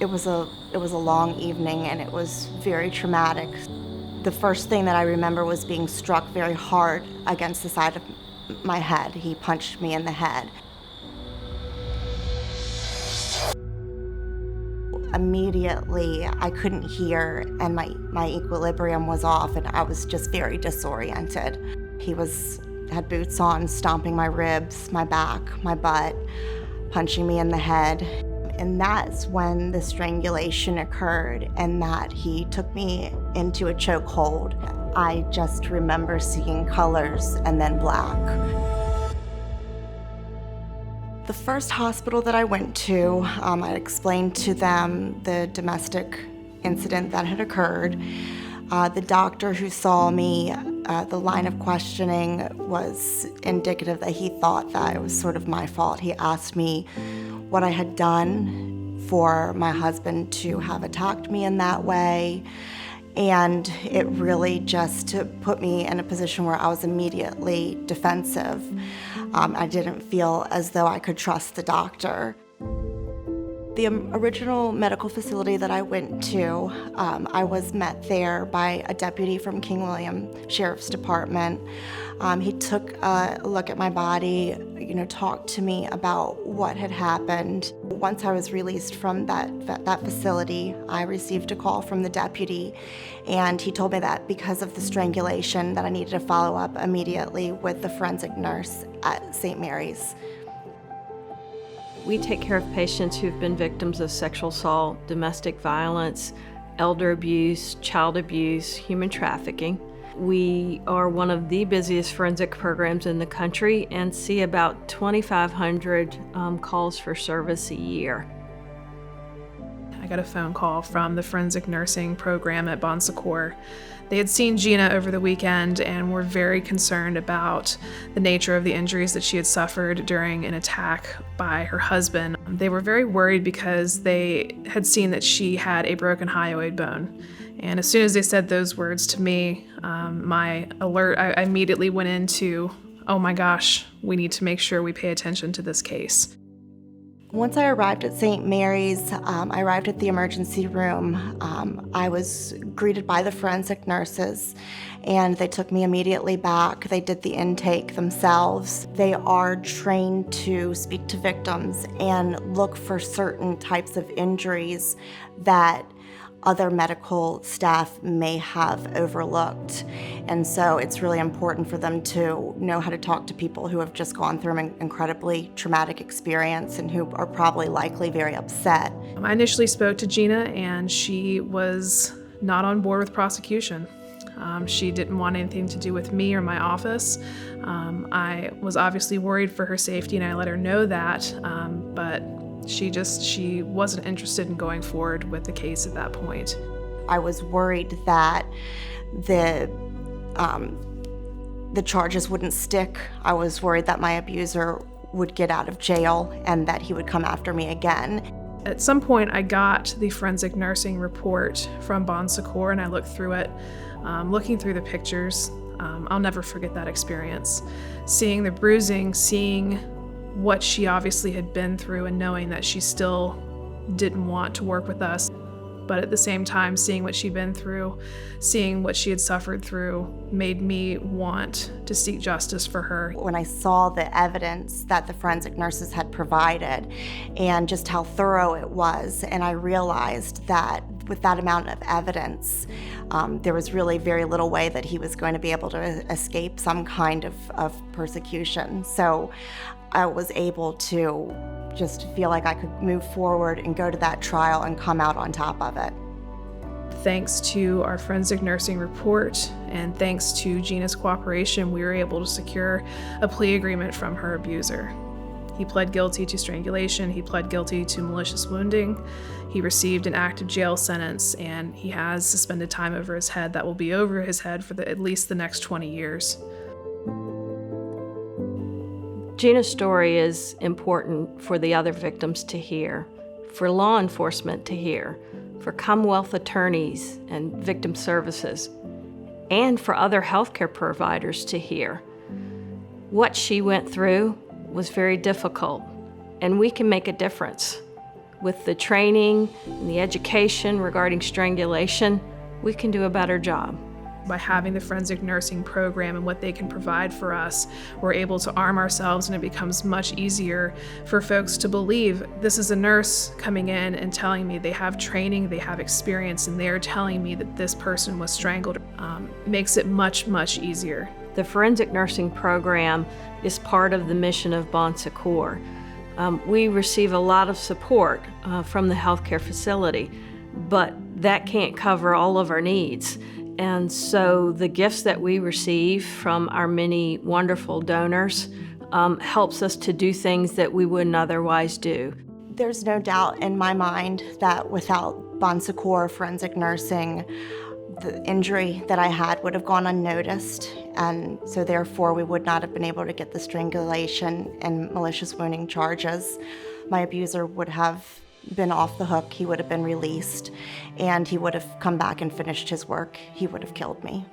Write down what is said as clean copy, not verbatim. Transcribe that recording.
It was a long evening, and it was very traumatic. The first thing that I remember was being struck very hard against the side of my head. He punched me in the head. Immediately, I couldn't hear, and my equilibrium was off, and I was just very disoriented. He had boots on, stomping my ribs, my back, my butt, punching me in the head. And that's when the strangulation occurred, and that he took me into a chokehold. I just remember seeing colors and then black. The first hospital that I went to, I explained to them the domestic incident that had occurred. The doctor who saw me, the line of questioning was indicative that he thought that it was sort of my fault. He asked me what I had done for my husband to have attacked me in that way. And it really just put me in a position where I was immediately defensive. I didn't feel as though I could trust the doctor. The original medical facility that I went to, I was met there by a deputy from King William Sheriff's Department. He took a look at my body, talked to me about what had happened. Once I was released from that facility, I received a call from the deputy, and he told me that because of the strangulation that I needed to follow up immediately with the forensic nurse at St. Mary's. We take care of patients who've been victims of sexual assault, domestic violence, elder abuse, child abuse, human trafficking. We are one of the busiest forensic programs in the country and see about 2,500 calls for service a year. I got a phone call from the forensic nursing program at Bon Secours. They had seen Gina over the weekend and were very concerned about the nature of the injuries that she had suffered during an attack by her husband. They were very worried because they had seen that she had a broken hyoid bone. And as soon as they said those words to me, I immediately went into, oh my gosh, we need to make sure we pay attention to this case. Once I arrived at St. Mary's, I arrived at the emergency room. I was greeted by the forensic nurses, and they took me immediately back. They did the intake themselves. They are trained to speak to victims and look for certain types of injuries that other medical staff may have overlooked. And so it's really important for them to know how to talk to people who have just gone through an incredibly traumatic experience and who are probably likely very upset. I initially spoke to Gina, and she was not on board with prosecution. She didn't want anything to do with me or my office. I was obviously worried for her safety, and I let her know that, but she wasn't interested in going forward with the case at that point. I was worried that the charges wouldn't stick. I was worried that my abuser would get out of jail and that he would come after me again. At some point, I got the forensic nursing report from Bon Secours, and I looked through it. Looking through the pictures, I'll never forget that experience. Seeing the bruising, seeing what she obviously had been through, and knowing that she still didn't want to work with us. But at the same time, seeing what she'd been through, seeing what she had suffered through, made me want to seek justice for her. When I saw the evidence that the forensic nurses had provided and just how thorough it was, and I realized that with that amount of evidence, there was really very little way that he was going to be able to escape some kind of persecution. So I was able to just feel like I could move forward and go to that trial and come out on top of it. Thanks to our forensic nursing report and thanks to Gina's cooperation, we were able to secure a plea agreement from her abuser. He pled guilty to strangulation, he pled guilty to malicious wounding, he received an active jail sentence, and he has suspended time over his head that will be over his head for at least the next 20 years. Gina's story is important for the other victims to hear, for law enforcement to hear, for Commonwealth attorneys and victim services, and for other healthcare providers to hear. What she went through was very difficult, and we can make a difference. with the training and the education regarding strangulation, we can do a better job. By having the forensic nursing program and what they can provide for us, we're able to arm ourselves, and it becomes much easier for folks to believe this is a nurse coming in and telling me they have training, they have experience, and they're telling me that this person was strangled. Makes it much, much easier. The forensic nursing program is part of the mission of Bon Secours. We receive a lot of support from the healthcare facility, but that can't cover all of our needs. And so the gifts that we receive from our many wonderful donors helps us to do things that we wouldn't otherwise do. There's no doubt in my mind that without Bon Secours forensic nursing, the injury that I had would have gone unnoticed, and so therefore we would not have been able to get the strangulation and malicious wounding charges. My abuser would have been off the hook, he would have been released, and he would have come back and finished his work. He would have killed me.